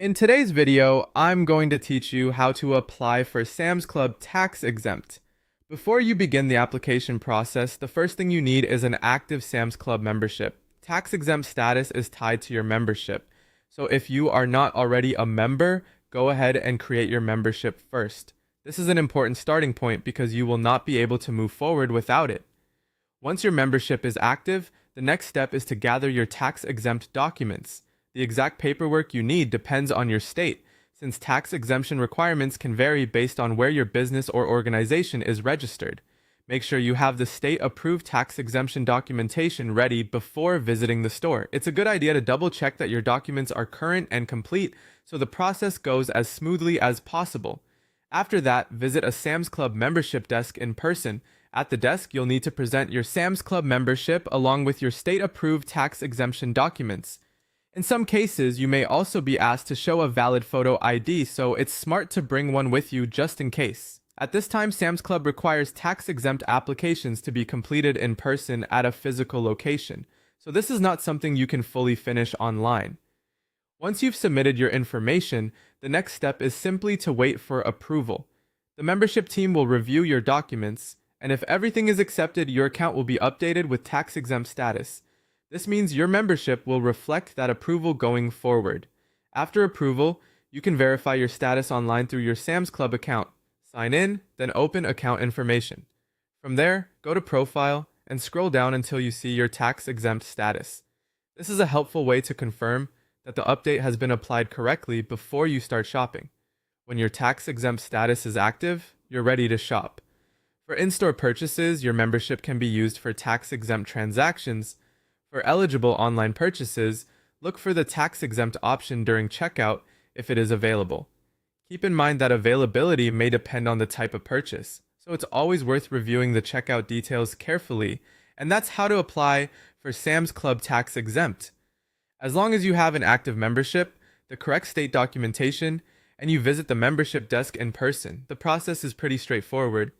In today's video, I'm going to teach you how to apply for Sam's Club Tax-exempt. Before you begin the application process, the first thing you need is an active Sam's Club membership. Tax-exempt status is tied to your membership. So if you are not already a member, go ahead and create your membership first. This is an important starting point because you will not be able to move forward without it. Once your membership is active, the next step is to gather your tax-exempt documents. The exact paperwork you need depends on your state, since tax exemption requirements can vary based on where your business or organization is registered. Make sure you have the state-approved tax exemption documentation ready before visiting the store. It's a good idea to double-check that your documents are current and complete so the process goes as smoothly as possible. After that, visit a Sam's Club membership desk in person. At the desk, you'll need to present your Sam's Club membership along with your state-approved tax exemption documents. In some cases, you may also be asked to show a valid photo ID, so it's smart to bring one with you just in case. At this time, Sam's Club requires tax-exempt applications to be completed in person at a physical location, so this is not something you can fully finish online. Once you've submitted your information, the next step is simply to wait for approval. The membership team will review your documents, and if everything is accepted, your account will be updated with tax-exempt status. This means your membership will reflect that approval going forward. After approval, you can verify your status online through your Sam's Club account. Sign in, then open account information. From there, go to Profile and scroll down until you see your tax-exempt status. This is a helpful way to confirm that the update has been applied correctly before you start shopping. When your tax-exempt status is active, you're ready to shop. For in-store purchases, your membership can be used for tax-exempt transactions. For eligible online purchases, look for the tax-exempt option during checkout if it is available. Keep in mind that availability may depend on the type of purchase, so it's always worth reviewing the checkout details carefully, and that's how to apply for Sam's Club Tax-exempt. As long as you have an active membership, the correct state documentation, and you visit the membership desk in person, the process is pretty straightforward.